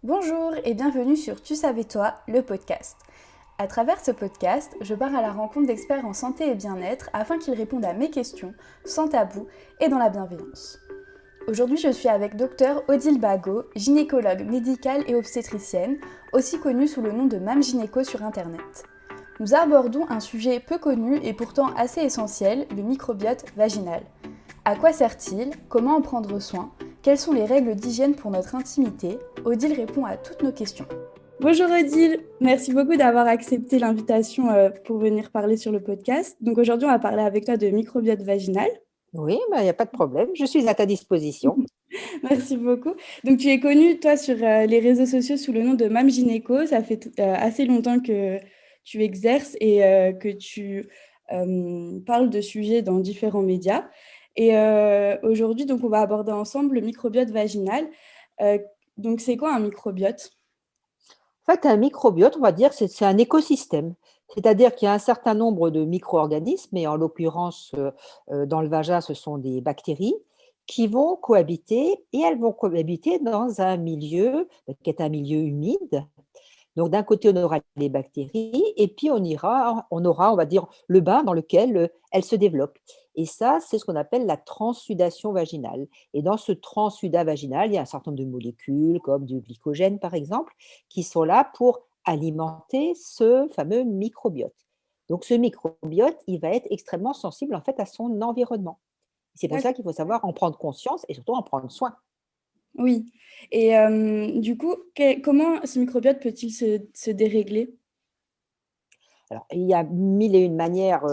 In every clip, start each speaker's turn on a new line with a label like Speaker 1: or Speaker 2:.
Speaker 1: Bonjour et bienvenue sur Tu savais toi, le podcast. À travers ce podcast, je pars à la rencontre d'experts en santé et bien-être afin qu'ils répondent à mes questions, sans tabou et dans la bienveillance. Aujourd'hui, je suis avec Dr Odile Bagot, gynécologue médicale et obstétricienne, aussi connue sous le nom de Mam Gynéco sur Internet. Nous abordons un sujet peu connu et pourtant assez essentiel, le microbiote vaginal. À quoi sert-il? Comment en prendre soin? Quelles sont les règles d'hygiène pour notre intimité? Odile répond à toutes nos questions. Bonjour Odile, merci beaucoup d'avoir accepté l'invitation pour venir parler sur le podcast. Donc aujourd'hui, on va parler avec toi de microbiote vaginal.
Speaker 2: Oui, il n'y a pas de problème, je suis à ta disposition.
Speaker 1: Merci beaucoup. Donc tu es connue, toi, sur les réseaux sociaux sous le nom de Mam Gynéco. Ça fait assez longtemps que tu exerces et que tu parles de sujets dans différents médias. Et aujourd'hui, donc, on va aborder ensemble le microbiote vaginal. Euh, donc, c'est quoi un microbiote?
Speaker 2: En fait, un microbiote, on va dire, c'est un écosystème. C'est-à-dire qu'il y a un certain nombre de micro-organismes, et en l'occurrence, dans le vagin, ce sont des bactéries, qui vont cohabiter, et elles vont cohabiter dans un milieu qui est un milieu humide. Donc, d'un côté, on aura les bactéries et puis on aura, on va dire, le bain dans lequel elles se développent. Et ça, c'est ce qu'on appelle la transsudation vaginale. Et dans ce transsudat vaginal, il y a un certain nombre de molécules, comme du glycogène, par exemple, qui sont là pour alimenter ce fameux microbiote. Donc, ce microbiote, il va être extrêmement sensible, en fait, à son environnement. C'est pour ça
Speaker 1: D'accord.
Speaker 2: qu'il faut savoir en prendre conscience et surtout en prendre soin.
Speaker 1: Oui. Et du coup, comment ce microbiote peut-il se dérégler?
Speaker 2: Alors, il y a mille et une manières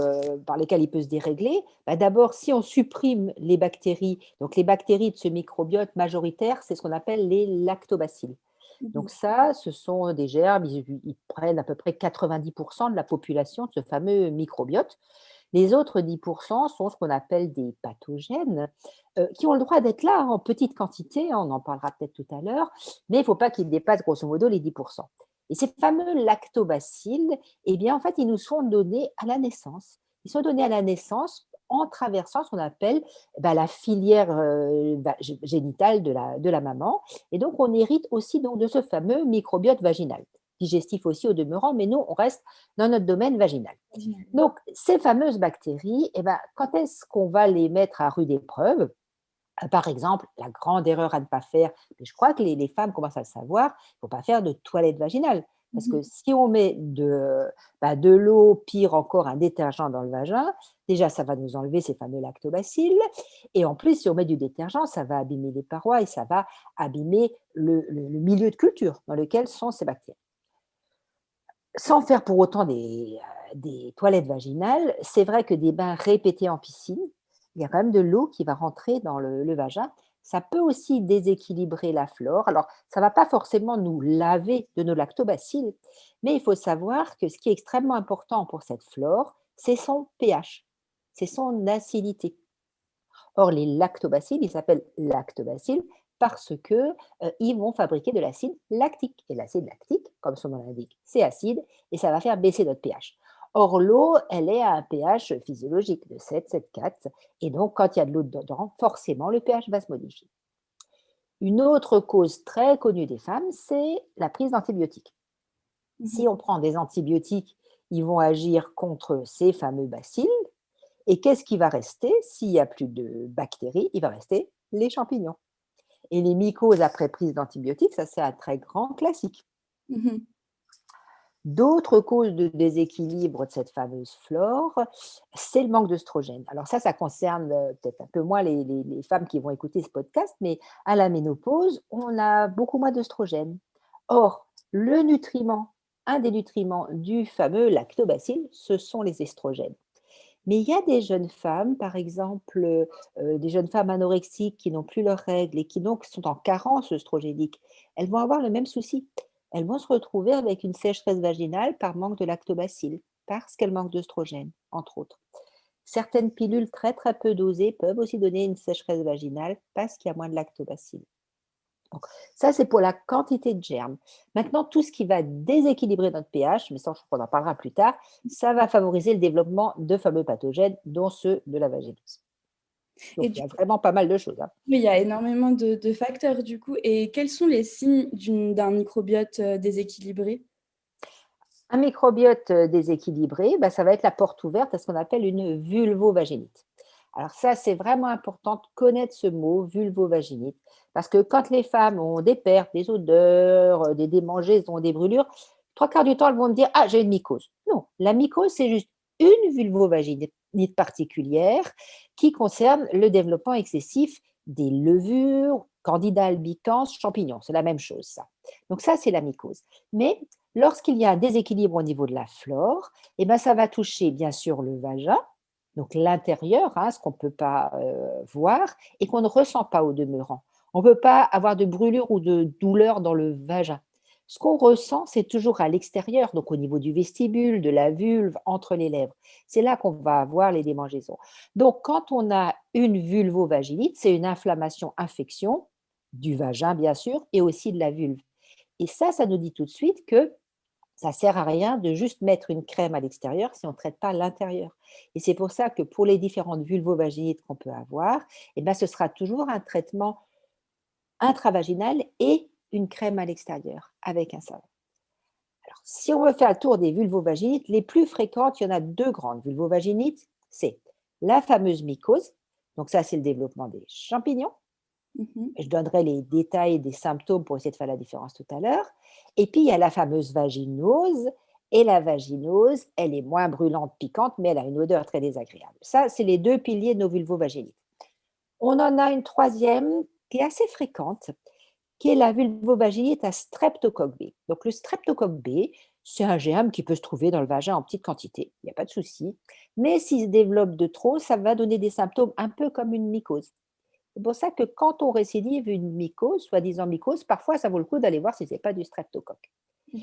Speaker 2: par lesquelles il peut se dérégler. Bah, d'abord, si on supprime les bactéries, donc les bactéries de ce microbiote majoritaire, c'est ce qu'on appelle les lactobacilles. Donc
Speaker 1: Mhm.
Speaker 2: ça, ce sont des germes, ils prennent à peu près 90% de la population de ce fameux microbiote. Les autres 10% sont ce qu'on appelle des pathogènes, qui ont le droit d'être là en petite quantité, hein, on en parlera peut-être tout à l'heure, mais il ne faut pas qu'ils dépassent grosso modo les 10%. Et ces fameux lactobacilles, eh bien, en fait, ils nous sont donnés à la naissance. Ils sont donnés à la naissance en traversant ce qu'on appelle la filière génitale de la maman. Et donc, on hérite aussi donc, de ce fameux microbiote vaginal, digestif aussi au demeurant, mais nous, on reste dans notre domaine vaginal. Donc, ces fameuses bactéries, eh ben, quand est-ce qu'on va les mettre à rude épreuve? Par exemple, la grande erreur à ne pas faire, mais je crois que les femmes commencent à le savoir, il ne faut pas faire de toilette vaginale. Parce que
Speaker 1: Mhm.
Speaker 2: si on met de l'eau, pire encore un détergent dans le vagin, déjà ça va nous enlever ces fameux lactobacilles. Et en plus, si on met du détergent, ça va abîmer les parois et ça va abîmer le milieu de culture dans lequel sont ces bactéries. Sans faire pour autant des toilettes vaginales, c'est vrai que des bains répétés en piscine, il y a quand même de l'eau qui va rentrer dans le vagin. Ça peut aussi déséquilibrer la flore. Alors, ça ne va pas forcément nous laver de nos lactobacilles, mais il faut savoir que ce qui est extrêmement important pour cette flore, c'est son pH, c'est son acidité. Or, les lactobacilles, ils s'appellent lactobacilles parce que ils vont fabriquer de l'acide lactique. Et l'acide lactique, comme son nom l'indique, c'est acide et ça va faire baisser notre pH. Or, l'eau, elle est à un pH physiologique de 7, 7,4. Et donc, quand il y a de l'eau dedans, forcément, le pH va se modifier. Une autre cause très connue des femmes, c'est la prise d'antibiotiques.
Speaker 1: Mhm.
Speaker 2: Si on prend des antibiotiques, ils vont agir contre ces fameux bacilles. Et qu'est-ce qui va rester? S'il n'y a plus de bactéries, il va rester les champignons. Et les mycoses après prise d'antibiotiques, ça c'est un très grand classique.
Speaker 1: Mhm.
Speaker 2: D'autres causes de déséquilibre de cette fameuse flore, c'est le manque d'œstrogène. Alors ça concerne peut-être un peu moins les femmes qui vont écouter ce podcast, mais à la ménopause, on a beaucoup moins d'œstrogène. Or, le nutriment, un des nutriments du fameux lactobacille, ce sont les estrogènes. Mais il y a des jeunes femmes, par exemple, des jeunes femmes anorexiques qui n'ont plus leurs règles et qui donc sont en carence œstrogénique. Elles vont avoir le même souci. Elles vont se retrouver avec une sécheresse vaginale par manque de lactobacilles, parce qu'elles manquent d'œstrogène, entre autres. Certaines pilules très très peu dosées peuvent aussi donner une sécheresse vaginale parce qu'il y a moins de lactobacilles. Donc, ça, c'est pour la quantité de germes. Maintenant, tout ce qui va déséquilibrer notre pH, mais ça, je crois qu'on en parlera plus tard, ça va favoriser le développement de fameux pathogènes, dont ceux de la vaginose.
Speaker 1: Et
Speaker 2: Donc, il y
Speaker 1: du
Speaker 2: a
Speaker 1: coup,
Speaker 2: vraiment pas mal de choses, hein.
Speaker 1: oui, il y a énormément de facteurs du coup. Et quels sont les signes d'un microbiote déséquilibré?
Speaker 2: Un microbiote déséquilibré, bah, ça va être la porte ouverte à ce qu'on appelle une vulvovaginite. Alors ça, c'est vraiment important de connaître ce mot, vulvovaginite, parce que quand les femmes ont des pertes, des odeurs, des démangeaisons, des brûlures, trois quarts du temps, elles vont me dire: «Ah, j'ai une mycose». Non, la mycose, c'est juste une vulvovaginite particulière qui concerne le développement excessif des levures, Candida albicans, champignons. C'est la même chose, ça. Donc ça, c'est la mycose. Mais lorsqu'il y a un déséquilibre au niveau de la flore, eh ben, ça va toucher bien sûr le vagin, donc l'intérieur, hein, ce qu'on ne peut pas voir et qu'on ne ressent pas au demeurant. On ne peut pas avoir de brûlure ou de douleur dans le vagin. Ce qu'on ressent, c'est toujours à l'extérieur, donc au niveau du vestibule, de la vulve, entre les lèvres. C'est là qu'on va avoir les démangeaisons. Donc, quand on a une vulvovaginite, c'est une inflammation, infection du vagin, bien sûr, et aussi de la vulve. Et ça nous dit tout de suite que ça sert à rien de juste mettre une crème à l'extérieur si on ne traite pas l'intérieur. Et c'est pour ça que pour les différentes vulvovaginites qu'on peut avoir, eh ben, ce sera toujours un traitement intravaginal et une crème à l'extérieur avec un savon. Alors, si on veut faire le tour des vulvovaginites, les plus fréquentes, il y en a deux grandes vulvovaginites. C'est la fameuse mycose, donc ça c'est le développement des champignons.
Speaker 1: Mmh.
Speaker 2: Je donnerai les détails des symptômes pour essayer de faire la différence tout à l'heure. Et puis, il y a la fameuse vaginose. Et la vaginose, elle est moins brûlante, piquante, mais elle a une odeur très désagréable. Ça, c'est les deux piliers de nos vulvovaginites. On en a une troisième qui est assez fréquente, qui est la vulvovaginite à streptocoque B. Donc, le streptocoque B, c'est un germe qui peut se trouver dans le vagin en petite quantité, il n'y a pas de souci. Mais s'il se développe de trop, ça va donner des symptômes un peu comme une mycose. C'est pour ça que quand on récidive une mycose, soi-disant mycose, parfois ça vaut le coup d'aller voir si ce n'est pas du streptocoque.
Speaker 1: Mmh.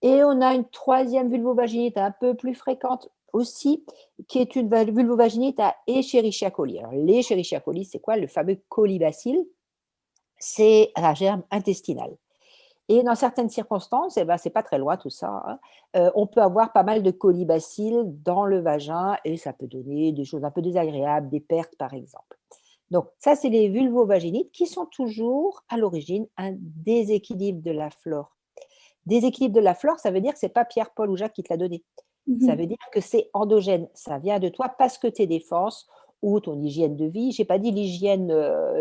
Speaker 2: Et on a une troisième vulvovaginite un peu plus fréquente aussi, qui est une vulvovaginite à Escherichia coli. Alors, l'Escherichia coli, c'est quoi? Le fameux colibacille, c'est un germe intestinal. Et dans certaines circonstances, eh ben, c'est pas très loin tout ça, hein, on peut avoir pas mal de colibacilles dans le vagin et ça peut donner des choses un peu désagréables, des pertes par exemple. Donc ça, c'est les vulvovaginites qui sont toujours à l'origine un déséquilibre de la flore. Déséquilibre de la flore, ça veut dire que c'est pas Pierre, Paul ou Jacques qui te l'a donné. Ça
Speaker 1: Mmh.
Speaker 2: veut dire que c'est endogène, ça vient de toi parce que tes défenses ou ton hygiène de vie, j'ai pas dit l'hygiène,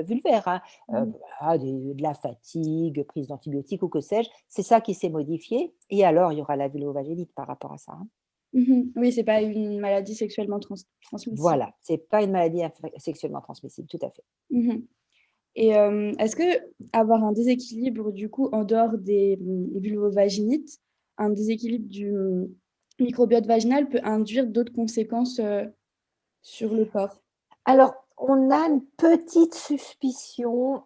Speaker 2: vulvaire, hein,
Speaker 1: Mmh.
Speaker 2: voilà, de la fatigue, prise d'antibiotiques ou que sais-je, c'est ça qui s'est modifié et alors il y aura la vulvovaginite par rapport à ça, hein.
Speaker 1: Mmh. Oui, c'est pas une maladie sexuellement transmissible.
Speaker 2: Voilà, c'est pas une maladie sexuellement transmissible, tout à fait.
Speaker 1: Mmh. Et est-ce qu'avoir un déséquilibre du coup en dehors des, vulvovaginites, un déséquilibre du, microbiote vaginal peut induire d'autres conséquences, sur le corps?
Speaker 2: Alors, on a une petite suspicion,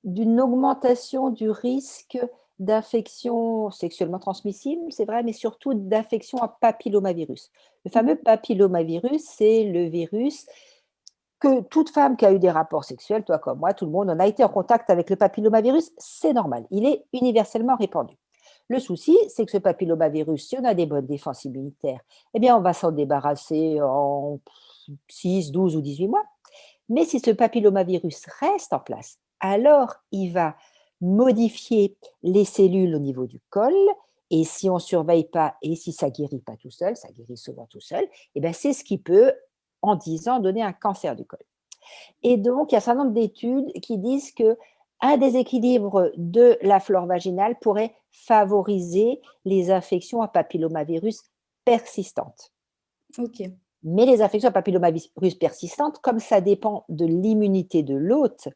Speaker 2: d'une augmentation du risque d'infection sexuellement transmissible, c'est vrai, mais surtout d'infection à papillomavirus. Le fameux papillomavirus, c'est le virus que toute femme qui a eu des rapports sexuels, toi comme moi, tout le monde, on a été en contact avec le papillomavirus, c'est normal, il est universellement répandu. Le souci, c'est que ce papillomavirus, si on a des bonnes défenses immunitaires, eh bien, on va s'en débarrasser en 6, 12 ou 18 mois. Mais si ce papillomavirus reste en place, alors il va modifier les cellules au niveau du col. Et si on ne surveille pas et si ça ne guérit pas tout seul, ça guérit souvent tout seul, et ben c'est ce qui peut, en 10 ans, donner un cancer du col. Et donc, il y a un certain nombre d'études qui disent que un déséquilibre de la flore vaginale pourrait favoriser les infections à papillomavirus persistantes.
Speaker 1: OK.
Speaker 2: Mais les infections à papillomavirus persistantes, comme ça dépend de l'immunité de l'hôte,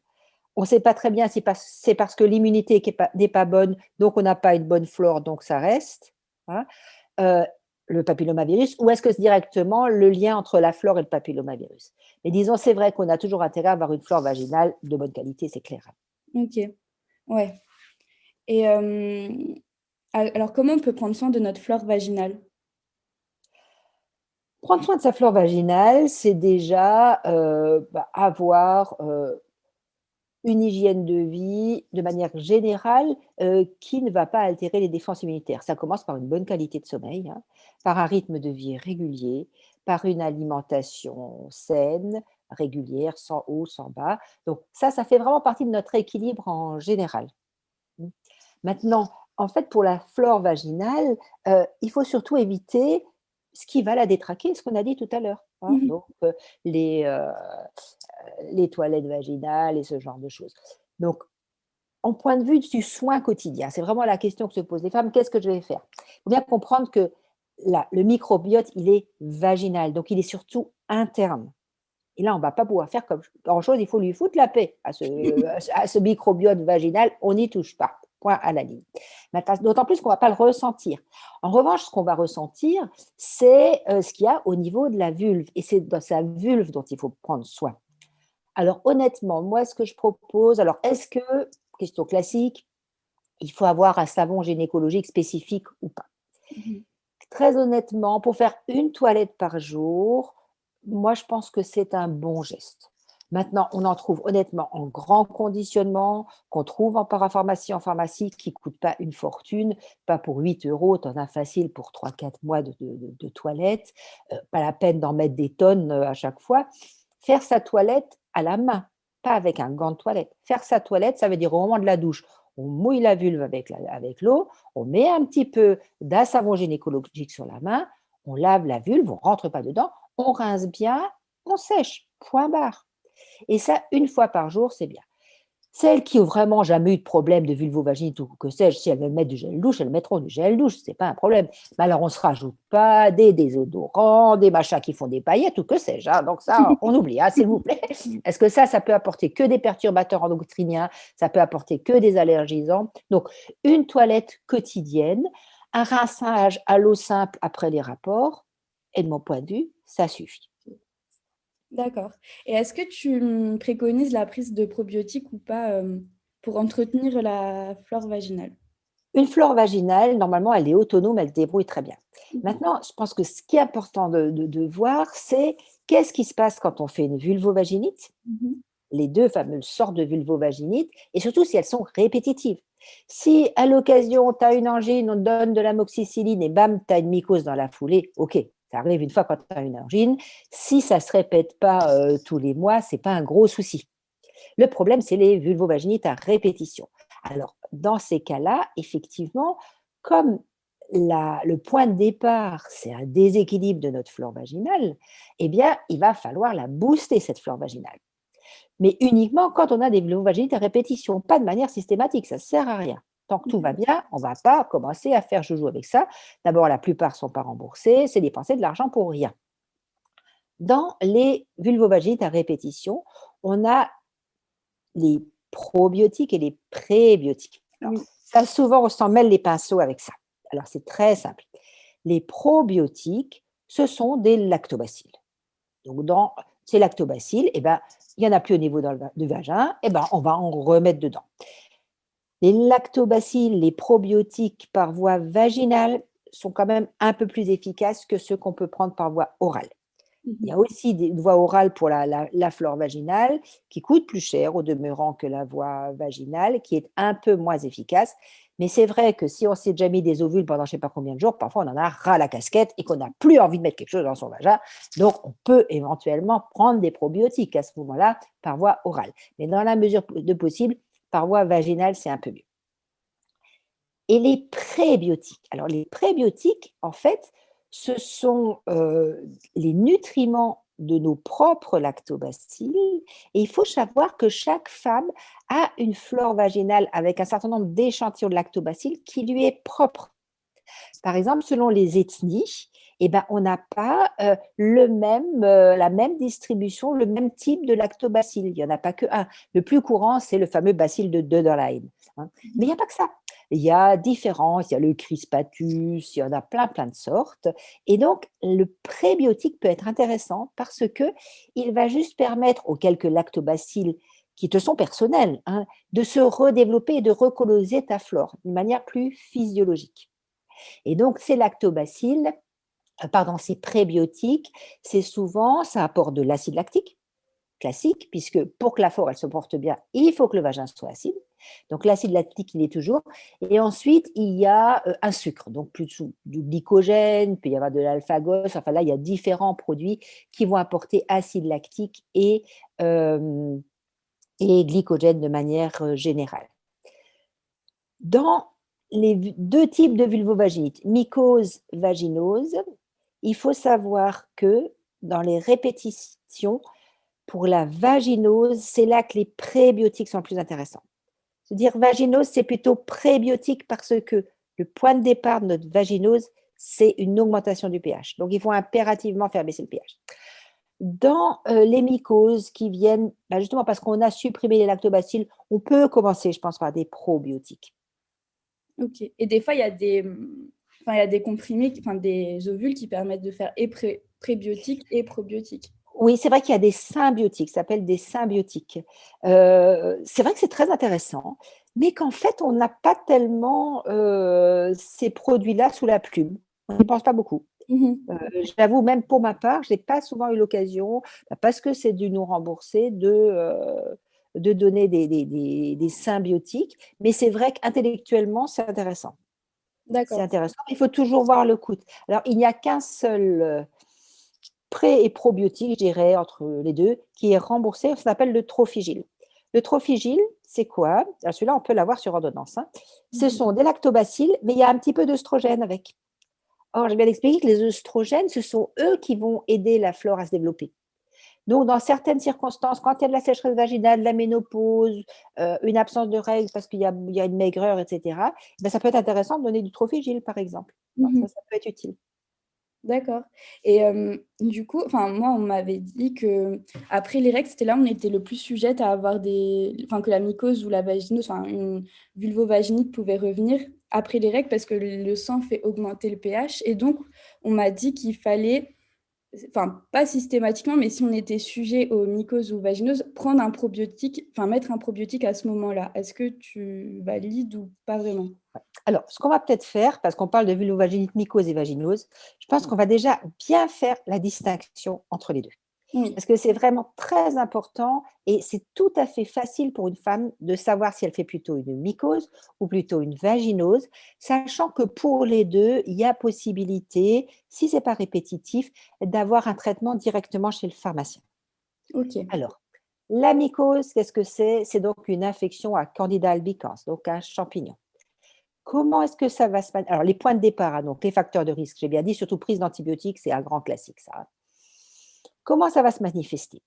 Speaker 2: on ne sait pas très bien si c'est parce que l'immunité n'est pas bonne, donc on n'a pas une bonne flore, donc ça reste, hein, heu, le papillomavirus, ou est-ce que c'est directement le lien entre la flore et le papillomavirus? Mais disons, c'est vrai qu'on a toujours intérêt à avoir une flore vaginale de bonne qualité, c'est clair.
Speaker 1: OK. Ouais. Et alors comment on peut prendre soin de notre flore vaginale?
Speaker 2: Prendre soin de sa flore vaginale, c'est déjà, avoir, une hygiène de vie, de manière générale, qui ne va pas altérer les défenses immunitaires. Ça commence par une bonne qualité de sommeil, hein, par un rythme de vie régulier, par une alimentation saine, régulière, sans haut, sans bas. Donc ça fait vraiment partie de notre équilibre en général. Mmh. Maintenant, en fait, pour la flore vaginale, il faut surtout éviter ce qui va la détraquer, ce qu'on a dit tout à l'heure, hein.
Speaker 1: Mmh.
Speaker 2: Donc, les, les toilettes vaginales et ce genre de choses. Donc, en point de vue du soin quotidien, c'est vraiment la question que se posent les femmes: «Qu'est-ce que je vais faire?» Il faut bien comprendre que le microbiote, il est vaginal, donc il est surtout interne. Et là, on ne va pas pouvoir faire comme grand-chose, il faut lui foutre la paix à ce microbiote vaginal, on n'y touche pas, point à la ligne. Maintenant, d'autant plus qu'on ne va pas le ressentir. En revanche, ce qu'on va ressentir, c'est ce qu'il y a au niveau de la vulve, et c'est dans sa vulve dont il faut prendre soin. Alors honnêtement, moi, ce que je propose, alors est-ce que, question classique, il faut avoir un savon gynécologique spécifique ou pas?
Speaker 1: Mmh.
Speaker 2: Très honnêtement, pour faire une toilette par jour, moi, je pense que c'est un bon geste. Maintenant, on en trouve honnêtement en grand conditionnement, qu'on trouve en parapharmacie, en pharmacie, qui ne coûte pas une fortune, pas pour 8 €, tu en as facile pour 3 4 mois de toilette, pas la peine d'en mettre des tonnes, à chaque fois. Faire sa toilette à la main, pas avec un gant de toilette. Faire sa toilette, ça veut dire au moment de la douche, on mouille la vulve avec l'eau, on met un petit peu d'un savon gynécologique sur la main, on lave la vulve, on ne rentre pas dedans, on rince bien, on sèche, point barre. Et ça, une fois par jour, c'est bien. Celles qui ont vraiment jamais eu de problème de vulvovaginite ou que sais-je, si elles veulent mettre du gel douche, elles mettront du gel douche, c'est pas un problème. Mais alors, on ne se rajoute pas des désodorants, des machins qui font des paillettes ou que sais-je, hein. Donc ça, on oublie, hein, s'il vous plaît. Est-ce que ça peut apporter que des perturbateurs endocriniens, ça peut apporter que des allergisants. Donc, une toilette quotidienne, un rinçage à l'eau simple après les rapports, et de mon point de vue, ça suffit.
Speaker 1: D'accord, et est-ce que tu, préconises la prise de probiotiques ou pas, pour entretenir la flore vaginale?
Speaker 2: Une flore vaginale, normalement, elle est autonome, elle se débrouille très bien.
Speaker 1: Mmh.
Speaker 2: Maintenant, je pense que ce qui est important de voir, c'est qu'est-ce qui se passe quand on fait une vulvovaginite,
Speaker 1: Mmh.
Speaker 2: les 2 fameuses sortes de vulvovaginite, et surtout si elles sont répétitives. Si à l'occasion, tu as une angine, on te donne de l'amoxicilline et bam, tu as une mycose dans la foulée, OK, ça arrive une fois quand tu as une angine. Si ça ne se répète pas tous les mois, ce n'est pas un gros souci. Le problème, c'est les vulvovaginites à répétition. Alors, dans ces cas-là, effectivement, comme le point de départ, c'est un déséquilibre de notre flore vaginale, eh bien, il va falloir la booster, cette flore vaginale. Mais uniquement quand on a des vulvovaginites à répétition, pas de manière systématique, ça ne sert à rien. Tant que tout va bien, on ne va pas commencer à faire joujou avec ça. D'abord, la plupart ne sont pas remboursés, c'est dépenser de l'argent pour rien. Dans les vulvovaginites à répétition, on a les probiotiques et les prébiotiques. Alors,
Speaker 1: Oui.
Speaker 2: ça, souvent, on s'en mêle les pinceaux avec ça. Alors, c'est très simple. Les probiotiques, ce sont des lactobacilles. Donc, dans ces lactobacilles, eh ben, il n'y en a plus au niveau du vagin, eh ben, on va en remettre dedans. Les lactobacilles, les probiotiques par voie vaginale sont quand même un peu plus efficaces que ceux qu'on peut prendre par voie orale. Il y
Speaker 1: Mmh.
Speaker 2: a aussi une voie orale pour la flore vaginale qui coûte plus cher au demeurant que la voie vaginale, qui est un peu moins efficace. Mais c'est vrai que si on s'est déjà mis des ovules pendant je ne sais pas combien de jours, parfois on en a ras la casquette et qu'on n'a plus envie de mettre quelque chose dans son vagin. Donc, on peut éventuellement prendre des probiotiques à ce moment-là par voie orale. Mais dans la mesure de possible, par voie vaginale, c'est un peu mieux. Et les prébiotiques. Alors, les prébiotiques, en fait, ce sont les nutriments de nos propres lactobacilles. Et il faut savoir que chaque femme a une flore vaginale avec un certain nombre d'échantillons de lactobacilles qui lui est propre. Par exemple, selon les ethnies, eh ben, on n'a pas la même distribution, le même type de lactobacille. Il n'y en a pas qu'un. Le plus courant, c'est le fameux bacille de Döderlein, hein. Mais il n'y a pas que ça. Il y a différents, il y a le crispatus, il y en a plein, plein de sortes. Et donc, le prébiotique peut être intéressant parce qu'il va juste permettre aux quelques lactobacilles qui te sont personnels, hein, de se redévelopper et de recoloniser ta flore d'une manière plus physiologique. Et donc, ces lactobacilles, pardon, ces prébiotiques, ça apporte de l'acide lactique, classique, puisque pour que la flore, elle se porte bien, il faut que le vagin soit acide. Donc l'acide lactique, il est toujours. Et ensuite, il y a un sucre, donc plutôt du glycogène, il peut y avoir de l'alpha-gos. Enfin là, il y a différents produits qui vont apporter acide lactique euh, et glycogène de manière générale. Dans les deux types de vulvovaginite, mycose, vaginose, il faut savoir que dans les répétitions, pour la vaginose, c'est là que les prébiotiques sont le plus intéressants. Se dire vaginose, c'est plutôt prébiotique parce que le point de départ de notre vaginose, c'est une augmentation du pH. Donc, il faut impérativement faire baisser le pH. Dans les mycoses qui viennent, justement parce qu'on a supprimé les lactobacilles, on peut commencer, je pense, par des probiotiques.
Speaker 1: Ok. Et des fois, il y a il y a des comprimés, enfin des ovules qui permettent de faire et prébiotiques et probiotiques.
Speaker 2: Oui, c'est vrai qu'il y a des symbiotiques, ça s'appelle des symbiotiques. C'est vrai que c'est très intéressant, mais qu'en fait, on n'a pas tellement ces produits-là sous la plume. On n'y pense pas beaucoup.
Speaker 1: Mhm.
Speaker 2: J'avoue, même pour ma part, je n'ai pas souvent eu l'occasion, parce que c'est du non remboursé, de donner des symbiotiques. Mais c'est vrai qu'intellectuellement, c'est intéressant. C'est
Speaker 1: D'accord.
Speaker 2: intéressant. Il faut toujours voir le coût. Alors, il n'y a qu'un seul pré- et probiotique, je dirais, entre les deux, qui est remboursé. Ça s'appelle le Trophigil. Le Trophigil, c'est quoi? Alors, celui-là, on peut l'avoir sur ordonnance, hein. Ce
Speaker 1: Mhm.
Speaker 2: sont des lactobacilles, mais il y a un petit peu d'œstrogène avec. Or, je viens d'expliquer que les œstrogènes, ce sont eux qui vont aider la flore à se développer. Donc, dans certaines circonstances, quand il y a de la sécheresse vaginale, de la ménopause, une absence de règles parce qu'il y a une maigreur, etc., ça peut être intéressant de donner du Trophigil, par exemple.
Speaker 1: Mhm.
Speaker 2: Ça peut être utile.
Speaker 1: D'accord. Et du coup, enfin moi, on m'avait dit que après les règles, c'était là où on était le plus sujette à avoir enfin que la mycose ou la vaginose, enfin une vulvovaginite pouvait revenir après les règles parce que le sang fait augmenter le pH. Et donc, on m'a dit qu'il fallait, enfin pas systématiquement, mais si on était sujet aux mycoses ou vaginoses, prendre un probiotique, enfin mettre un probiotique à ce moment-là. Est-ce que tu valides ou pas vraiment?
Speaker 2: Alors, ce qu'on va peut-être faire, parce qu'on parle de vulvovaginite, mycose et vaginose, je pense qu'on va déjà bien faire la distinction entre les deux.
Speaker 1: Oui.
Speaker 2: Parce que c'est vraiment très important et c'est tout à fait facile pour une femme de savoir si elle fait plutôt une mycose ou plutôt une vaginose, sachant que pour les deux, il y a possibilité, si ce n'est pas répétitif, d'avoir un traitement directement chez le pharmacien.
Speaker 1: Ok.
Speaker 2: Alors, la mycose, qu'est-ce que c'est? C'est donc une infection à Candida albicans, donc un champignon. Comment est-ce que ça va se passer? Alors, les points de départ, hein, donc les facteurs de risque, j'ai bien dit, surtout prise d'antibiotiques, c'est un grand classique, ça, hein. Comment ça va se manifester?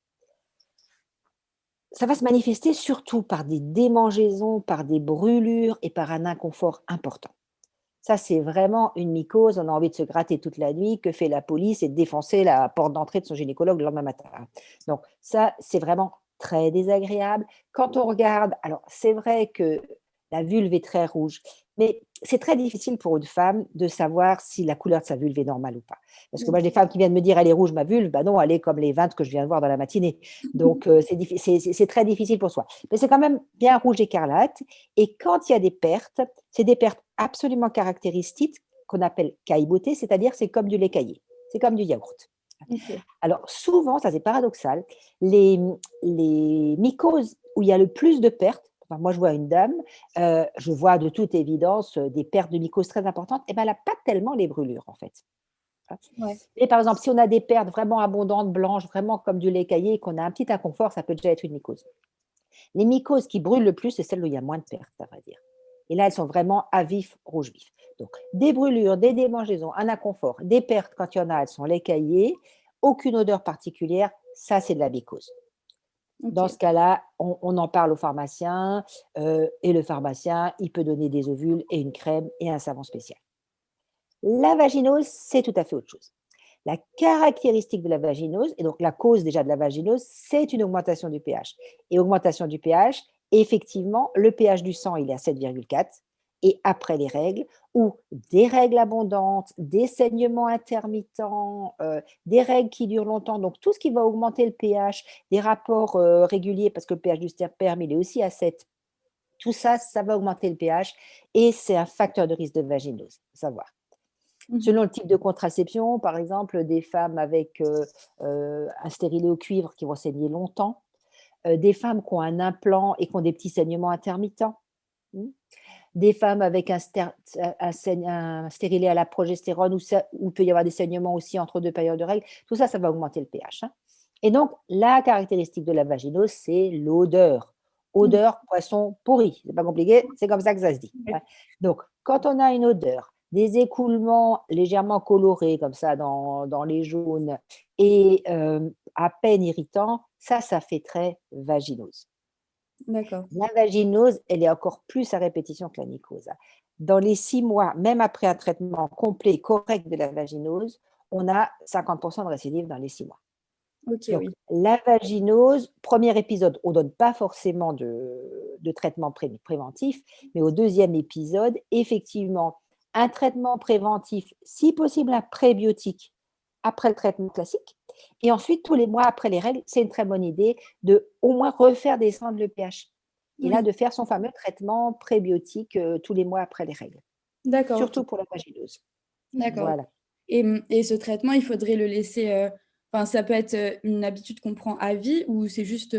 Speaker 2: Ça va se manifester surtout par des démangeaisons, par des brûlures et par un inconfort important. Ça, c'est vraiment une mycose. On a envie de se gratter toute la nuit. Que fait la police? Et de défoncer la porte d'entrée de son gynécologue le lendemain matin. Donc, ça, c'est vraiment très désagréable. Quand on regarde, alors c'est vrai que la vulve est très rouge, mais c'est très difficile pour une femme de savoir si la couleur de sa vulve est normale ou pas. Parce que moi, j'ai des femmes qui viennent me dire, elle est rouge, ma vulve. Ben non, elle est comme les 20 que je viens de voir dans la matinée. Donc, c'est très difficile pour soi. Mais c'est quand même bien rouge écarlate. Et quand il y a des pertes, c'est des pertes absolument caractéristiques qu'on appelle cailleboté, c'est-à-dire c'est comme du lait caillé, c'est comme du yaourt.
Speaker 1: Ok.
Speaker 2: Alors souvent, ça c'est paradoxal, les, les mycoses où il y a le plus de pertes, enfin, moi je vois une dame, je vois de toute évidence des pertes de mycoses très importantes, et ben elle n'a pas tellement les brûlures en fait.
Speaker 1: Ouais.
Speaker 2: Et par exemple, si on a des pertes vraiment abondantes, blanches, vraiment comme du lait caillé, et qu'on a un petit inconfort, ça peut déjà être une mycose. Les mycoses qui brûlent le plus, c'est celles où il y a moins de pertes, à vrai dire. Et là, elles sont vraiment à vif, rouge vif. Donc, des brûlures, des démangeaisons, un inconfort, des pertes quand il y en a, elles sont l'écaillée, aucune odeur particulière, ça c'est de la mycose. Dans
Speaker 1: Ok.
Speaker 2: ce cas-là, on en parle au pharmacien et le pharmacien, il peut donner des ovules et une crème et un savon spécial. La vaginose, c'est tout à fait autre chose. La caractéristique de la vaginose, et donc la cause déjà de la vaginose, c'est une augmentation du pH. Et augmentation du pH, effectivement, le pH du sang, il est à 7,4. Et après les règles, ou des règles abondantes, des saignements intermittents, des règles qui durent longtemps, donc tout ce qui va augmenter le pH, des rapports réguliers, parce que le pH du sperme, il est aussi à 7. Tout ça, ça va augmenter le pH et c'est un facteur de risque de vaginose, faut savoir.
Speaker 1: Mhm.
Speaker 2: Selon le type de contraception, par exemple, des femmes avec un stérilet au cuivre qui vont saigner longtemps, des femmes qui ont un implant et qui ont des petits saignements intermittents, mmh, des femmes avec un stérilet à la progestérone où il peut y avoir des saignements aussi entre 2 périodes de règles. Tout ça, ça va augmenter le pH, hein. Et donc, la caractéristique de la vaginose, c'est l'odeur.
Speaker 1: Mmh.
Speaker 2: Odeur poisson pourri. C'est pas compliqué, c'est comme ça que ça se dit,
Speaker 1: Ouais.
Speaker 2: hein. Donc, quand on a une odeur, des écoulements légèrement colorés comme ça dans les jaunes et à peine irritants, ça fait très vaginose.
Speaker 1: D'accord.
Speaker 2: La vaginose, elle est encore plus à répétition que la mycose, hein. Dans les 6 mois, même après un traitement complet et correct de la vaginose, on a 50 de récidive dans les 6 mois.
Speaker 1: OK,
Speaker 2: Donc
Speaker 1: oui.
Speaker 2: la vaginose, premier épisode, on donne pas forcément de traitement préventif, mais au deuxième épisode, effectivement, un traitement préventif, si possible un prébiotique après le traitement classique et ensuite tous les mois après les règles, c'est une très bonne idée de au moins refaire descendre le pH et là
Speaker 1: Oui.
Speaker 2: de faire son fameux traitement prébiotique, tous les mois après les règles,
Speaker 1: D'accord, OK.
Speaker 2: surtout pour la vaginose.
Speaker 1: D'accord, OK.
Speaker 2: Voilà.
Speaker 1: Et ce traitement, il faudrait le laisser, enfin, ça peut être, une habitude qu'on prend à vie ou c'est juste,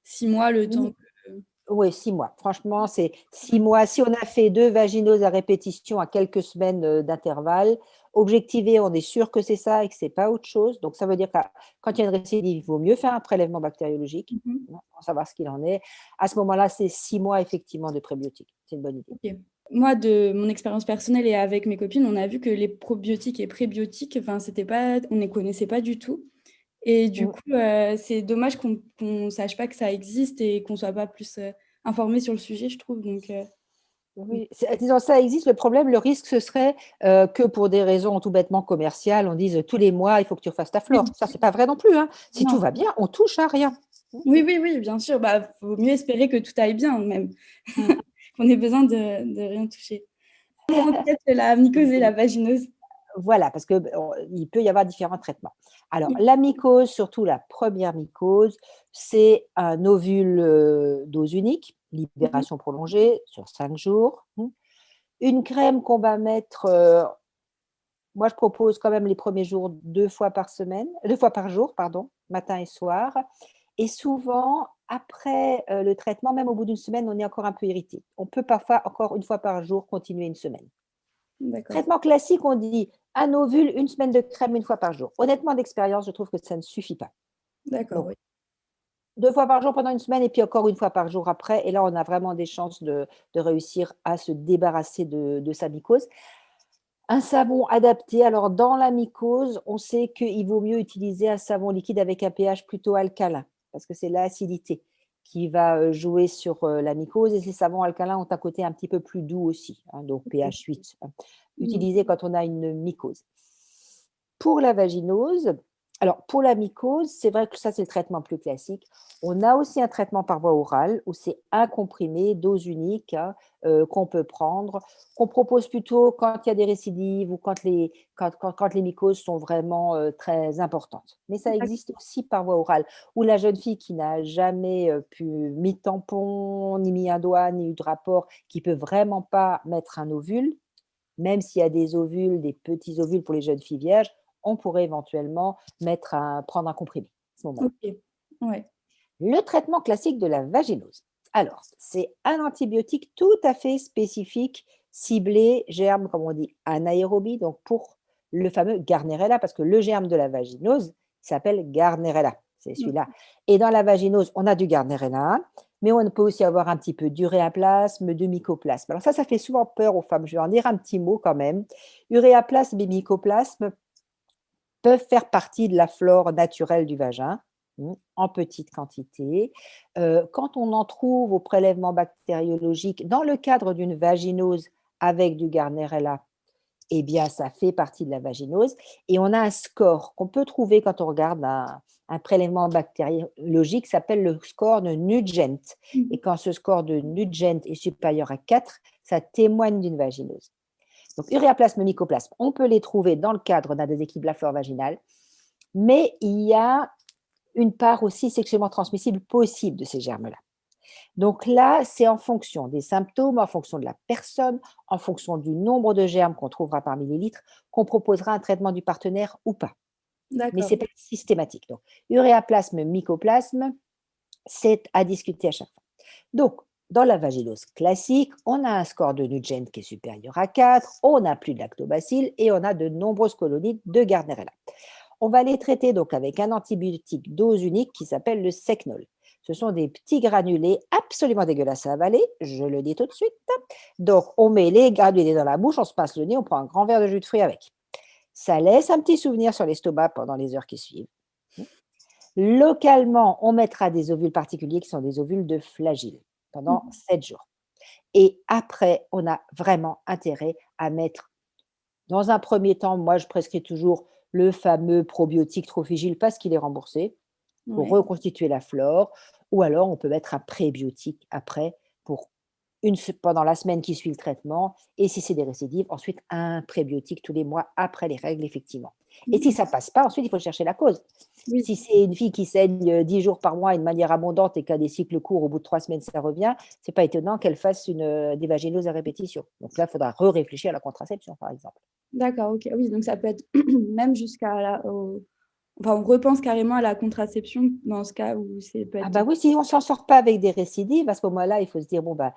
Speaker 1: 6 mois le temps que
Speaker 2: Oui, 6 mois. Franchement, c'est 6 mois. Si on a fait 2 vaginoses à répétition à quelques semaines, d'intervalle, objectivé, on est sûr que c'est ça et que c'est pas autre chose. Donc ça veut dire que quand il y a une récidive, il vaut mieux faire un prélèvement bactériologique,
Speaker 1: mmh mh.
Speaker 2: hein, pour savoir ce qu'il en est. À ce moment-là, c'est 6 mois effectivement de prébiotiques. C'est une bonne idée.
Speaker 1: OK. Moi, de mon expérience personnelle et avec mes copines, on a vu que les probiotiques et prébiotiques, enfin, c'était pas on ne les connaissait pas du tout et du
Speaker 2: Mmh.
Speaker 1: coup, c'est dommage qu'on sache pas que ça existe et qu'on soit pas plus, informés sur le sujet, je trouve donc mmh.
Speaker 2: Oui, disons ça existe. Le problème, le risque, ce serait, que pour des raisons tout bêtement commerciales, on dise: «Tous les mois, il faut que tu refasses ta
Speaker 1: Oui,
Speaker 2: flore». Ça, c'est pas vrai non plus, hein. Si tout
Speaker 1: non.
Speaker 2: va bien, on touche à rien.
Speaker 1: Oui, oui, oui, bien sûr, bah, vaut mieux espérer que tout aille bien même,
Speaker 2: Mmh.
Speaker 1: qu'on ait besoin de rien toucher. Comment traite la mycose et la vaginose?
Speaker 2: Voilà, parce que il peut y avoir différents traitements. Alors,
Speaker 1: Mmh.
Speaker 2: la mycose, surtout la première mycose, c'est un ovule, dose unique,
Speaker 1: Mmh mh.
Speaker 2: libération prolongée sur 5 jours, Une crème qu'on va mettre, moi je propose quand même les premiers jours 2 fois par semaine, 2 fois par jour, pardon, matin et soir et souvent après, le traitement, même au bout d'une semaine, on est encore un peu irrité. On peut parfois encore une fois par jour continuer une semaine.
Speaker 1: D'accord,
Speaker 2: Traitement classique, on dit un ovule, une semaine de crème, une fois par jour. Honnêtement, d'expérience, je trouve que ça ne suffit pas.
Speaker 1: d'accord,
Speaker 2: Donc,
Speaker 1: oui.
Speaker 2: 2 fois par jour pendant une semaine et puis encore une fois par jour après. Et là, on a vraiment des chances de réussir à se débarrasser de sa mycose. Un savon adapté. Alors, dans la mycose, on sait qu'il vaut mieux utiliser un savon liquide avec un pH plutôt alcalin, parce que c'est l'acidité qui va jouer sur la mycose. Et ces savons alcalins ont un côté un petit peu plus doux aussi, hein, donc
Speaker 1: OK.
Speaker 2: pH 8, hein,
Speaker 1: Mmh.
Speaker 2: utilisé quand on a une mycose. Pour la vaginose, alors pour la mycose, c'est vrai que ça, c'est le traitement plus classique. On a aussi un traitement par voie orale où c'est un comprimé, dose unique, hein, qu'on peut prendre, qu'on propose plutôt quand il y a des récidives ou quand les mycoses sont vraiment très importantes. Mais ça
Speaker 1: D'ac
Speaker 2: existe aussi par voie orale, où la jeune fille qui n'a jamais mis de tampon, ni mis un doigt, ni eu de rapport, qui peut vraiment pas mettre un ovule, même s'il y a des ovules, des petits ovules pour les jeunes filles vierges, on pourrait éventuellement prendre un comprimé à ce moment-là.
Speaker 1: OK. Ouais.
Speaker 2: Le traitement classique de la vaginose. Alors, c'est un antibiotique tout à fait spécifique, ciblé, germe, comme on dit, anaérobie, donc pour le fameux Gardnerella, parce que le germe de la vaginose s'appelle Gardnerella, c'est celui-là.
Speaker 1: Mmh.
Speaker 2: Et dans la vaginose, on a du Gardnerella, mais on peut aussi avoir un petit peu d'uréaplasme, de mycoplasme. Alors ça fait souvent peur aux femmes. Je vais en dire un petit mot quand même. Uréaplasme et mycoplasme peuvent faire partie de la flore naturelle du vagin, en petite quantité. Quand on en trouve au prélèvement bactériologique dans le cadre d'une vaginose avec du Gardnerella, eh bien, ça fait partie de la vaginose et on a un score qu'on peut trouver quand on regarde un prélèvement bactériologique, ça s'appelle le score de Nugent
Speaker 1: Mmh
Speaker 2: et
Speaker 1: mh.
Speaker 2: quand ce score de Nugent est supérieur à 4, ça témoigne d'une vaginose. Donc, uréaplasme, mycoplasme, on peut les trouver dans le cadre d'un déséquilibre de la flore vaginale, mais il y a une part aussi sexuellement transmissible possible de ces germes-là. Donc là, c'est en fonction des symptômes, en fonction de la personne, en fonction du nombre de germes qu'on trouvera par millilitre, qu'on proposera un traitement du partenaire ou pas. Mais ce
Speaker 1: D'accord.
Speaker 2: n'est pas systématique. Donc, uréaplasme, mycoplasme, C'est à discuter à chaque fois. Donc, dans la vaginose classique, on a un score de Nugent qui est supérieur à 4, on n'a plus de lactobacilles et on a de nombreuses colonies de Gardnerella. On va les traiter donc avec un antibiotique dose unique qui s'appelle le Secnol. Ce sont des petits granulés absolument dégueulasses à avaler, je le dis tout de suite. Donc, on met les granulés dans la bouche, on se passe le nez, on prend un grand verre de jus de fruits avec. Ça laisse un petit souvenir sur l'estomac pendant les heures qui suivent. Localement, on mettra des ovules particuliers qui sont des ovules de flagelle pendant 7 jours. Et après, on a vraiment intérêt à mettre, dans un premier temps, moi je prescris toujours le fameux probiotique Trophigile parce qu'il est remboursé pour
Speaker 1: Ouais.
Speaker 2: reconstituer la flore, ou alors on peut mettre un prébiotique après pour pendant la semaine qui suit le traitement, et si c'est des récidives, ensuite un prébiotique tous les mois après les règles, effectivement. Et si ça passe pas, ensuite il faut chercher la cause.
Speaker 1: Oui.
Speaker 2: Si c'est une fille qui saigne 10 jours par mois et de manière abondante et qui a des cycles courts, au bout de 3 semaines ça revient, c'est pas étonnant qu'elle fasse des vaginoses à répétition. Donc là, il faudra réfléchir à la contraception, par exemple.
Speaker 1: D'accord, OK. Oui, donc ça peut être même jusqu'à enfin, on repense carrément à la contraception dans ce cas où c'est peut
Speaker 2: Ah
Speaker 1: être
Speaker 2: bah oui, si on s'en sort pas avec des récidives, à ce moment-là, il faut se dire, bon, bah,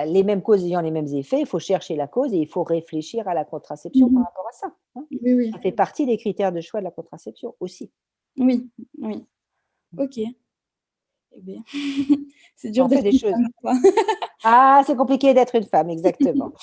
Speaker 2: les mêmes causes ayant les mêmes effets, il faut chercher la cause et il faut réfléchir à la contraception par
Speaker 1: mmh.
Speaker 2: rapport à ça, hein.
Speaker 1: Oui, oui.
Speaker 2: Ça fait partie des critères de choix de la contraception aussi.
Speaker 1: Oui, oui. OK. Eh beh, c'est
Speaker 2: Ça
Speaker 1: dur
Speaker 2: en fait
Speaker 1: d'être
Speaker 2: des
Speaker 1: une
Speaker 2: choses.
Speaker 1: femme, quoi.
Speaker 2: Ah, c'est compliqué d'être une femme, exactement.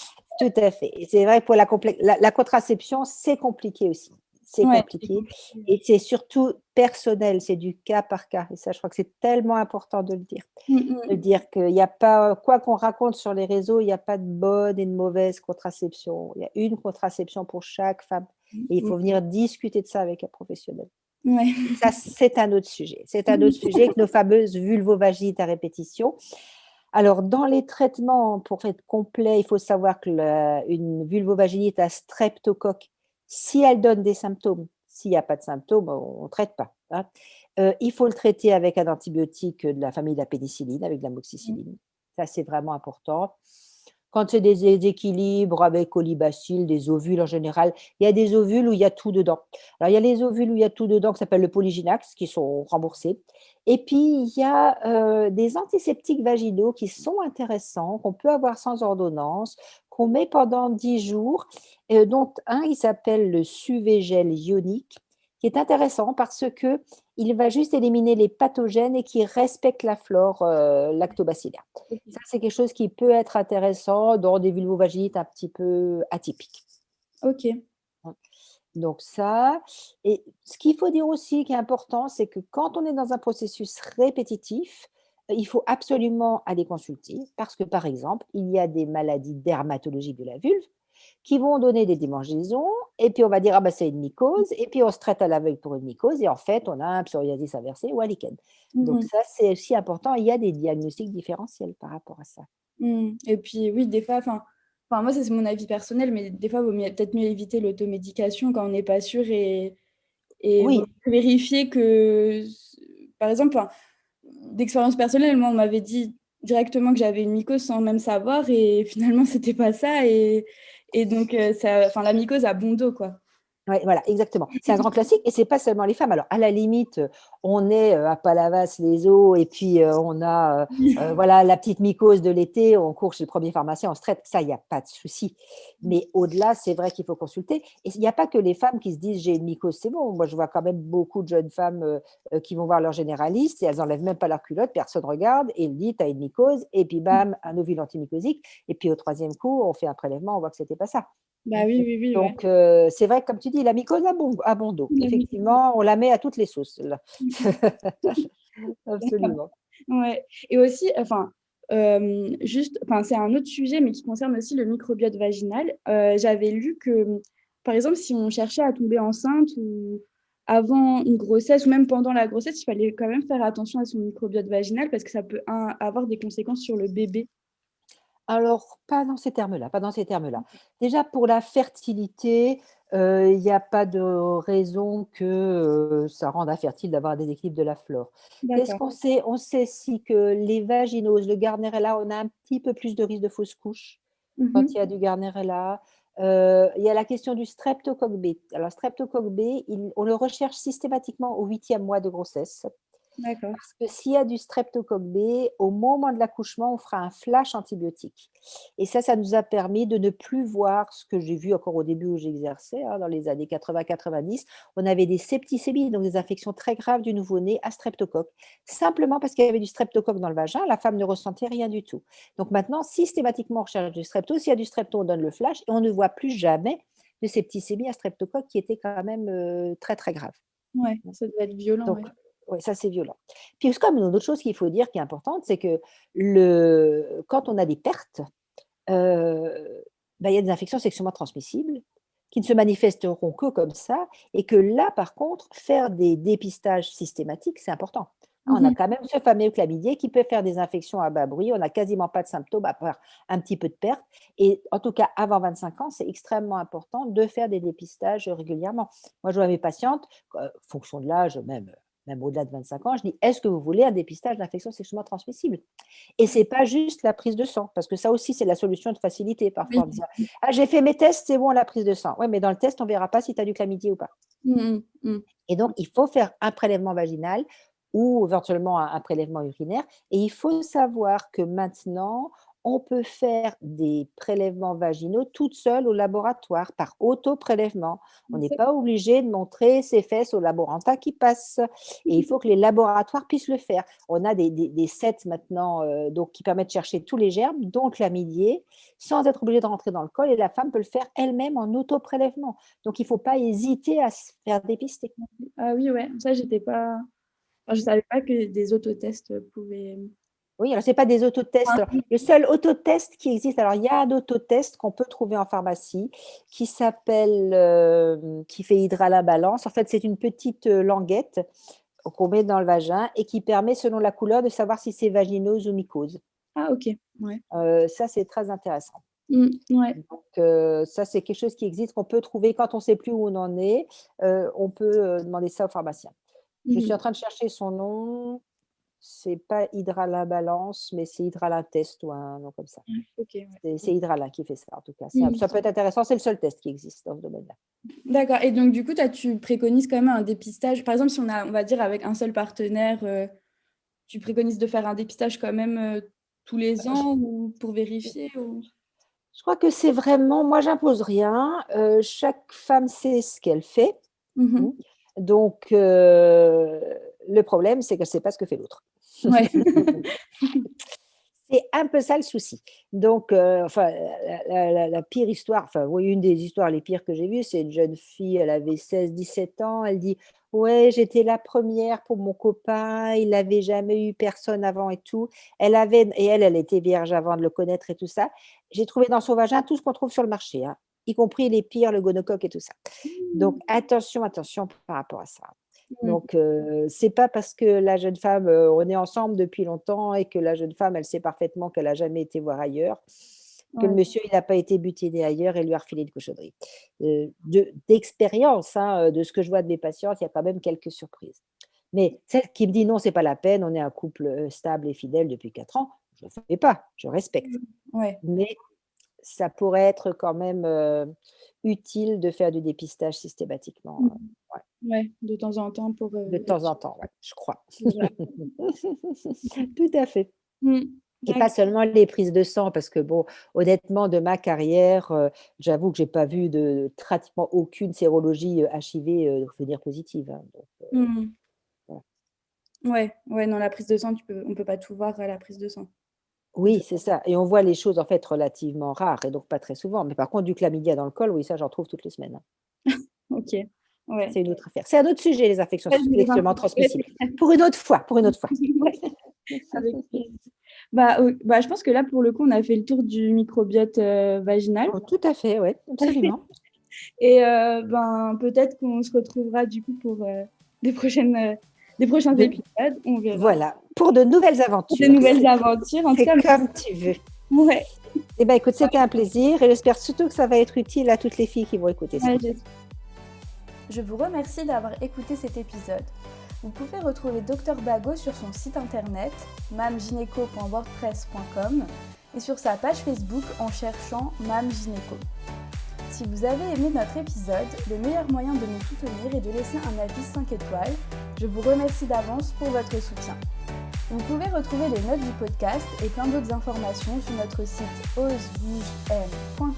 Speaker 2: Tout à fait. Et c'est vrai que pour la contraception, c'est compliqué aussi. C'est
Speaker 1: Ouais, c'est
Speaker 2: compliqué
Speaker 1: compliqué.
Speaker 2: et c'est surtout personnel, c'est du cas par cas et ça, je crois que c'est tellement important de le dire.
Speaker 1: Mmh
Speaker 2: De
Speaker 1: mh.
Speaker 2: dire qu'il y a pas quoi qu'on raconte sur les réseaux, il y a pas de bonne et de mauvaise contraception. Il y a une contraception pour chaque femme et il
Speaker 1: Mmh.
Speaker 2: faut venir discuter de ça avec un professionnel.
Speaker 1: Ouais.
Speaker 2: Et ça, c'est un autre sujet. C'est un autre sujet que nos fameuses vulvovagites à répétition. Alors, dans les traitements, pour être complet, il faut savoir que une vulvovaginite à streptocoque, si elle donne des symptômes, s'il n'y a pas de symptômes, on ne traite pas, hein. Il faut le traiter avec un antibiotique de la famille de la pénicilline, avec de l'amoxicilline. Ça, c'est vraiment important. Quand c'est des déséquilibres avec colibacille, des ovules en général, il y a des ovules où il y a tout dedans. Alors, il y a les ovules où il y a tout dedans qui s'appellent le Polyginax, qui sont remboursés. Et puis, il y a des antiseptiques vaginaux qui sont intéressants, qu'on peut avoir sans ordonnance, qu'on met pendant 10 jours, dont un, il s'appelle le Suvégel ionique, qui est intéressant parce que il va juste éliminer les pathogènes et qui respecte la flore lactobacilliaire. Ça, c'est quelque chose qui peut être intéressant dans des vulvovaginites un petit peu atypiques.
Speaker 1: OK.
Speaker 2: Hein. Donc ça, et ce qu'il faut dire aussi qui est important, c'est que quand on est dans un processus répétitif, il faut absolument aller consulter parce que, par exemple, il y a des maladies dermatologiques de la vulve qui vont donner des démangeaisons et puis on va dire: «Ah bah, c'est une mycose» et puis on se traite à l'aveugle pour une mycose et en fait, on a un psoriasis inversé ou un lichen.
Speaker 1: Mmh
Speaker 2: Donc
Speaker 1: mh.
Speaker 2: ça, c'est aussi important. Il y a des diagnostics différentiels par rapport à ça.
Speaker 1: Mmh. Et puis oui, des fois, enfin moi, ça c'est mon avis personnel, mais des fois, il vaut mieux peut-être mieux éviter l'automédication quand on n'est pas sûr et vaut
Speaker 2: Oui.
Speaker 1: mieux vérifier que par exemple, enfin, d'expérience personnelle, moi, on m'avait dit directement que j'avais une mycose sans même savoir et finalement, c'était pas ça et donc ça enfin la mycose a bon dos, quoi.
Speaker 2: Ouais, voilà, exactement. C'est un grand classique et c'est pas seulement les femmes. Alors, à la limite, on est, à Palavas-les-Eaux et puis, on a, voilà, la petite mycose de l'été, on court chez le premier pharmacien, on se traite, ça, il y a pas de souci. Mais au-delà, c'est vrai qu'il faut consulter et il y a pas que les femmes qui se disent: «J'ai une mycose, c'est bon». Moi, je vois quand même beaucoup de jeunes femmes, qui vont voir leur généraliste et elles enlèvent même pas leur culotte, personne regarde et il dit: «Tu as une mycose» et puis bam, un ovule antimycosique et puis au troisième coup, on fait un prélèvement, on voit que c'était pas ça.
Speaker 1: Bah,
Speaker 2: Mmh.
Speaker 1: oui, oui, oui, ouais.
Speaker 2: Donc, c'est vrai que comme tu dis, la mycose a bon dos.
Speaker 1: La mycose.
Speaker 2: Effectivement, on la met à toutes les sauces, celle-là.
Speaker 1: Mmh mh. D'accord.
Speaker 2: Absolument.
Speaker 1: Ouais et aussi, enfin, juste enfin, c'est un autre sujet, mais qui concerne aussi le microbiote vaginal. J'avais lu que, par exemple, si on cherchait à tomber enceinte ou avant une grossesse ou même pendant la grossesse, il fallait quand même faire attention à son microbiote vaginal parce que ça peut avoir des conséquences sur le bébé.
Speaker 2: Alors, pas dans ces termes-là, pas dans ces termes-là. Déjà pour la fertilité, il y a pas de raison que, ça rende infertile d'avoir un déséquilibre de la flore. Qu'est-ce
Speaker 1: D'accord.
Speaker 2: qu'on sait? On sait si que les vaginoses, le Gardnerella, on a un petit peu plus de risque de fausse couche
Speaker 1: Mmh
Speaker 2: quand
Speaker 1: mh.
Speaker 2: il y a du Gardnerella. Il y a la question du streptocoque B. Alors streptocoque B, on le recherche systématiquement au 8e mois de grossesse.
Speaker 1: D'accord.
Speaker 2: Parce que s'il y a du streptocoque B, au moment de l'accouchement, on fera un flash antibiotique. Et ça nous a permis de ne plus voir ce que j'ai vu encore au début où j'exerçais, hein, dans les années 80-90. On avait des septicémies, donc des infections très graves du nouveau-né à streptocoque. Simplement parce qu'il y avait du streptocoque dans le vagin, la femme ne ressentait rien du tout. Donc maintenant, systématiquement, on recherche du strepto. S'il y a du strepto, on donne le flash et on ne voit plus jamais de septicémie à streptocoque qui était quand même très, très grave.
Speaker 1: Ouais, ça doit être violent,
Speaker 2: Donc,
Speaker 1: ouais.
Speaker 2: ouais, ça, c'est violent. Puis, c'est comme une autre chose qu'il faut dire qui est importante, c'est que quand on a des pertes, il y a des infections sexuellement transmissibles qui ne se manifesteront que comme ça et que là, par contre, faire des dépistages systématiques, c'est important. On a
Speaker 1: Mmh.
Speaker 2: quand même ce fameux chlamydier qui peut faire des infections à bas bruit. On n'a quasiment pas de symptômes à part un petit peu de perte et en tout cas, avant 25 ans, c'est extrêmement important de faire des dépistages régulièrement. Moi, je vois mes patientes, fonction de l'âge, même au-delà de 25 ans, je dis: «Est-ce que vous voulez un dépistage d'infections sexuellement transmissibles?» Et c'est pas juste la prise de sang, parce que ça aussi, c'est la solution de facilité parfois, en
Speaker 1: Oui.
Speaker 2: disant: «Ah, j'ai fait mes tests, c'est bon, la prise de sang». Ouais, mais dans le test, on verra pas si tu as du chlamydia ou pas.
Speaker 1: Mmh mh. Mmh.
Speaker 2: Et donc, il faut faire un prélèvement vaginal ou éventuellement un prélèvement urinaire. Et il faut savoir que maintenant, on peut faire des prélèvements vaginaux toute seule au laboratoire par autoprélèvement. On n'est pas obligé de montrer ses fesses au laborantin qui passe. Et il faut que les laboratoires puissent le faire. On a des sets maintenant donc, qui permettent de chercher tous les germes, dont chlamydia, sans être obligé de rentrer dans le col. Et la femme peut le faire elle-même en autoprélèvement. Donc, il ne faut pas hésiter à se faire dépister.
Speaker 1: Ah oui, ouais, ça j'étais pas enfin, je savais pas que des autotests pouvaient
Speaker 2: Oui, alors c'est pas des autotests. Alors, le seul autotest qui existe, alors il y a un autotest qu'on peut trouver en pharmacie qui s'appelle, qui fait Hydralin Balance. En fait, c'est une petite, languette qu'on met dans le vagin et qui permet, selon la couleur, de savoir si c'est vaginose ou mycose.
Speaker 1: Ah OK, ouais.
Speaker 2: Ça, c'est très intéressant.
Speaker 1: Mmh, ouais.
Speaker 2: Donc, ça, c'est quelque chose qui existe, qu'on peut trouver quand on ne sait plus où on en est, on peut, demander ça au pharmacien. Je
Speaker 1: Mmh
Speaker 2: suis
Speaker 1: mh.
Speaker 2: en train de chercher son nom. C'est pas Hydralin Balance, mais c'est Hydralin Test ou un nom comme ça.
Speaker 1: OK, ouais.
Speaker 2: C'est Hydralin qui fait ça, en tout cas.
Speaker 1: Mmh.
Speaker 2: Ça peut être intéressant, c'est le seul test qui existe dans ce domaine-là.
Speaker 1: D'accord et donc du coup, toi, tu préconises quand même un dépistage par exemple, si on va dire avec un seul partenaire, tu préconises de faire un dépistage quand même, tous les
Speaker 2: Je
Speaker 1: ans ou pour vérifier ou?
Speaker 2: je crois que c'est vraiment moi, j'impose rien, chaque femme sait ce qu'elle fait,
Speaker 1: Mmh
Speaker 2: mmh,
Speaker 1: mh.
Speaker 2: donc le problème, c'est qu'elle ne sait pas ce que fait l'autre.
Speaker 1: Ouais.
Speaker 2: C'est un peu ça le souci. Donc, enfin, la pire histoire, enfin, oui, une des histoires les pires que j'ai vues, c'est une jeune fille, elle avait 16-17 ans, elle dit: «Ouais, j'étais la première pour mon copain, il avait jamais eu personne avant et tout». Elle était vierge avant de le connaître et tout ça. J'ai trouvé dans son vagin tout ce qu'on trouve sur le marché, hein, y compris les pires, le gonocoque et tout ça. Donc
Speaker 1: Mmh.
Speaker 2: attention, attention par rapport à ça.
Speaker 1: Mmh.
Speaker 2: Donc, c'est pas parce que la jeune femme, on est ensemble depuis longtemps et que la jeune femme, elle sait parfaitement qu'elle a jamais été voir ailleurs, que le
Speaker 1: Ouais.
Speaker 2: monsieur, il a pas été butiné ailleurs et lui a refilé une cochonnerie. D'expérience, hein, de ce que je vois de mes patientes, il y a quand même quelques surprises. Mais celle qui me dit: «Non, c'est pas la peine, on est un couple, stable et fidèle depuis 4 ans», je ne fais pas, je respecte.
Speaker 1: Mmh. Ouais.
Speaker 2: Mais ça pourrait être quand même, utile de faire du dépistage systématiquement,
Speaker 1: Mmh.
Speaker 2: ouais.
Speaker 1: Ouais, de temps en temps pour,
Speaker 2: De
Speaker 1: être
Speaker 2: temps en
Speaker 1: sûr
Speaker 2: temps, ouais, je crois.
Speaker 1: que voilà.
Speaker 2: Tout à fait
Speaker 1: Mmh.
Speaker 2: et pas
Speaker 1: D'accord.
Speaker 2: seulement les prises de sang parce que bon, honnêtement de ma carrière, j'avoue que j'ai pas vu de pratiquement aucune sérologie, HIV, venir positive, hein, donc
Speaker 1: Mmh.
Speaker 2: voilà.
Speaker 1: Ouais, ouais, non, la prise de sang, on peut pas tout voir à la prise de sang.
Speaker 2: Oui,
Speaker 1: De
Speaker 2: c'est ça et on voit les choses en fait relativement rares et donc pas très souvent, mais par contre du chlamydia dans le col, oui, ça j'en trouve toutes les semaines, hein.
Speaker 1: OK, ouais.
Speaker 2: C'est une autre affaire. C'est un autre sujet les infections
Speaker 1: Ouais, je voulais
Speaker 2: sexuellement transmissibles. Pour une autre fois, pour une autre fois.
Speaker 1: ouais, avec plaisir. Bah, je pense que là, pour le coup, on a fait le tour du microbiote, vaginal
Speaker 2: Oh, tout à fait, ouais, absolument.
Speaker 1: et ben, peut-être qu'on se retrouvera du coup pour, des prochains
Speaker 2: De
Speaker 1: épisodes, on verra.
Speaker 2: Voilà, pour de nouvelles
Speaker 1: Pour de
Speaker 2: aventures.
Speaker 1: nouvelles aventures, en tout
Speaker 2: C'est
Speaker 1: cas
Speaker 2: comme tu veux.
Speaker 1: ouais,
Speaker 2: Eh ben, écoute, c'était un plaisir et j'espère surtout que ça va être utile à toutes les filles qui vont écouter ça.
Speaker 1: ouais,
Speaker 3: Je vous remercie d'avoir écouté cet épisode. Vous pouvez retrouver Dr Bago sur son site internet mamgynéco.wordpress.com et sur sa page Facebook en cherchant Mam Gynéco. Si vous avez aimé notre épisode, le meilleur moyen de nous soutenir est de laisser un avis 5 étoiles
Speaker 1: Je vous remercie d'avance pour votre soutien. Vous pouvez retrouver les notes du podcast et plein d'autres informations sur notre site osebougem.com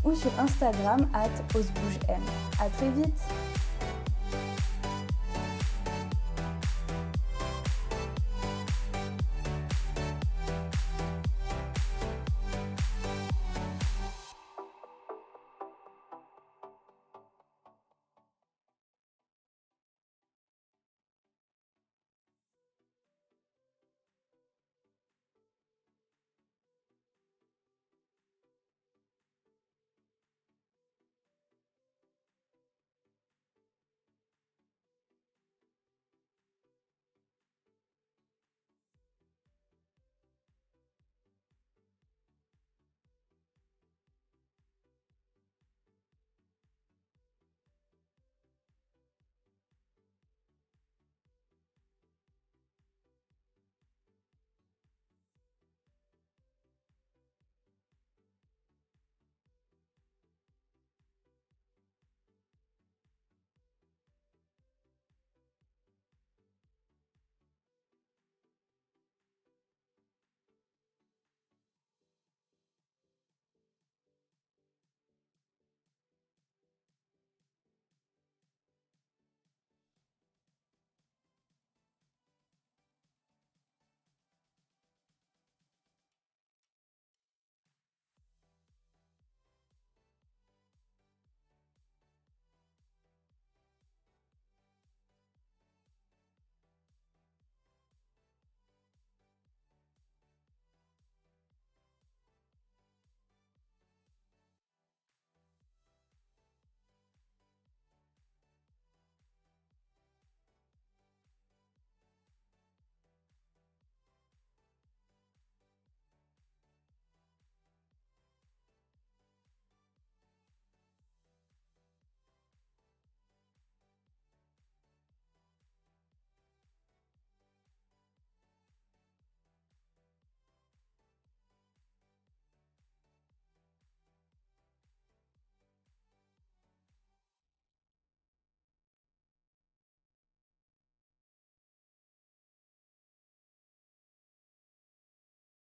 Speaker 1: ou sur Instagram @osebougem. À très vite!